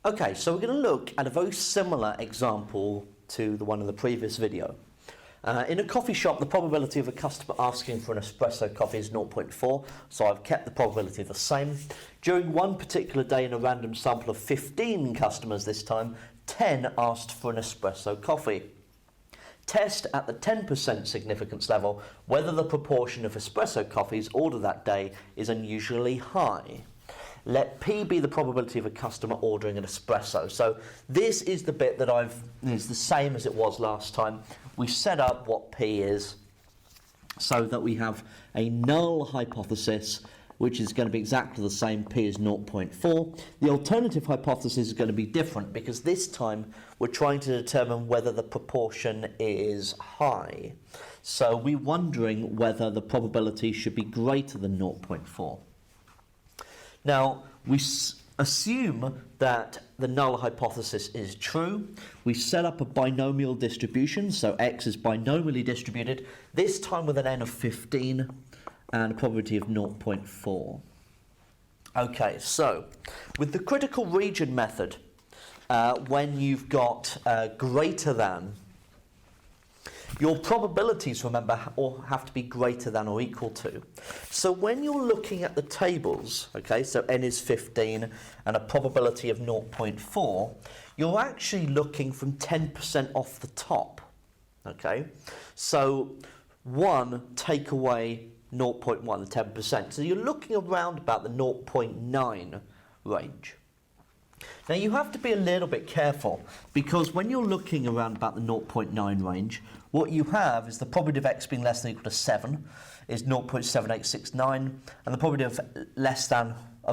Okay, so we're going to look at a very similar example to the one in the previous video. In a coffee shop, the probability of a customer asking for an espresso coffee is 0.4, so I've kept the probability the same. During one particular day in a random sample of 15 customers this time, 10 asked for an espresso coffee. Test at the 10% significance level whether the proportion of espresso coffees ordered that day is unusually high. Let P be the probability of a customer ordering an espresso. So this is the bit that is the same as it was last time. We set up what P is so that we have a null hypothesis, which is going to be exactly the same. P is 0.4. The alternative hypothesis is going to be different because this time we're trying to determine whether the proportion is high. So we're wondering whether the probability should be greater than 0.4. Now, we assume that the null hypothesis is true. We set up a binomial distribution, so x is binomially distributed, this time with an n of 15 and a probability of 0.4. Okay, so with the critical region method, when you've got greater than, your probabilities, remember, have to be greater than or equal to. So when you're looking at the tables, okay, so n is 15 and a probability of 0.4, you're actually looking from 10% off the top, okay? So 1 take away 0.1, 10%. So you're looking around about the 0.9 range. Now you have to be a little bit careful because when you're looking around about the 0.9 range, what you have is the probability of x being less than or equal to 7 is 0.7869, and the probability of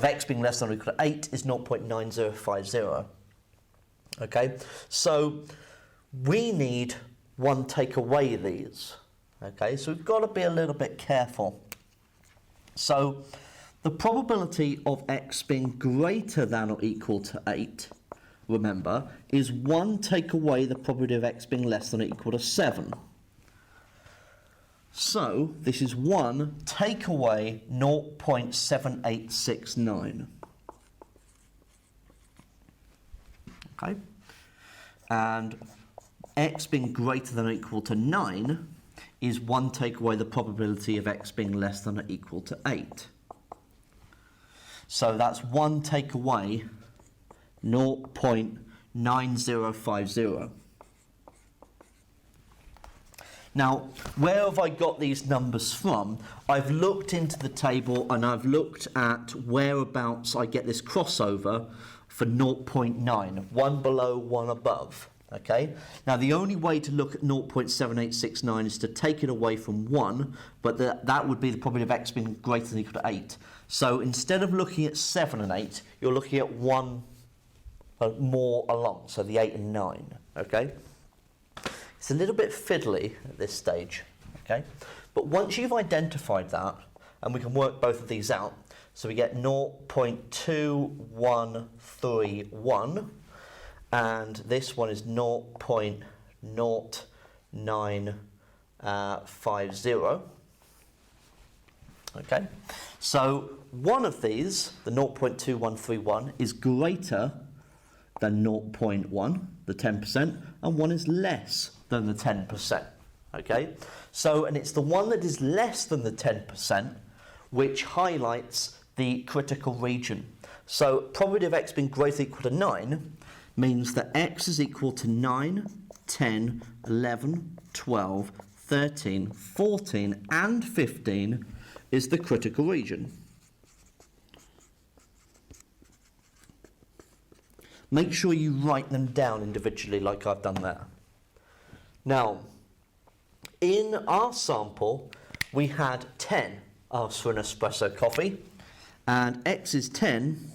x being less than or equal to 8 is 0.9050. Okay, so we need 1 take away these. Okay, so we've got to be a little bit careful. So the probability of x being greater than or equal to 8, remember, is 1 take away the probability of x being less than or equal to 7. So this is 1 take away 0.7869. Okay? And x being greater than or equal to 9 is 1 take away the probability of x being less than or equal to 8. So that's 1 take away 0.9050. Now, where have I got these numbers from? I've looked into the table and I've looked at whereabouts I get this crossover for 0.9, 1 below, 1 above. Okay. Now, the only way to look at 0.7869 is to take it away from 1, but that would be the probability of x being greater than or equal to 8. So instead of looking at 7 and 8, you're looking at 1 more along, so the 8 and 9. Okay. It's a little bit fiddly at this stage. Okay. But once you've identified that, and we can work both of these out, so we get 0.2131. And this one is 0.0950. Okay, so one of these, the 0.2131, is greater than 0.1, the 10%, and one is less than the 10%. Okay, so, and it's the one that is less than the 10% which highlights the critical region. So probability of x being greater than or equal to 9 means that x is equal to 9, 10, 11, 12, 13, 14 and 15 is the critical region. Make sure you write them down individually like I've done there. Now, in our sample, we had 10 asked for an espresso coffee, and x is 10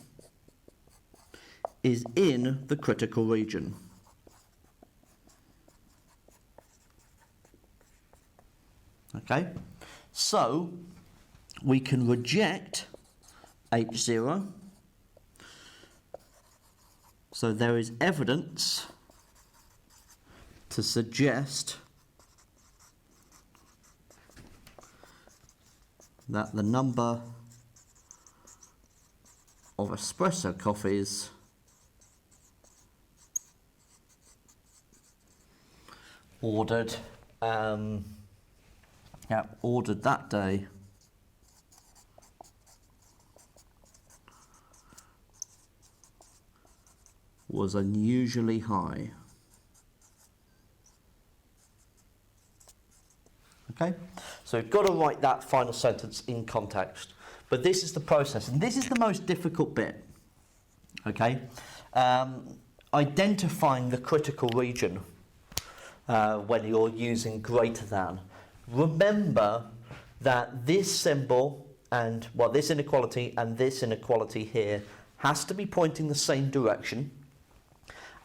is in the critical region. Okay, so we can reject H0. So there is evidence to suggest that the number of espresso coffees ordered ordered that day was unusually high. Okay, so we've got to write that final sentence in context. But this is the process, and this is the most difficult bit. Okay, identifying the critical region when you're using greater than. Remember that this symbol and, well, this inequality and this inequality here has to be pointing the same direction.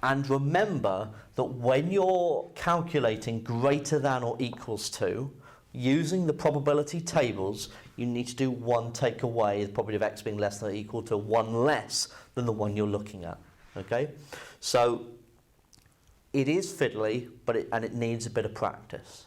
And remember that when you're calculating greater than or equals to, using the probability tables, you need to do one take away, the probability of x being less than or equal to one less than the one you're looking at. Okay? So it is fiddly, but it needs a bit of practice.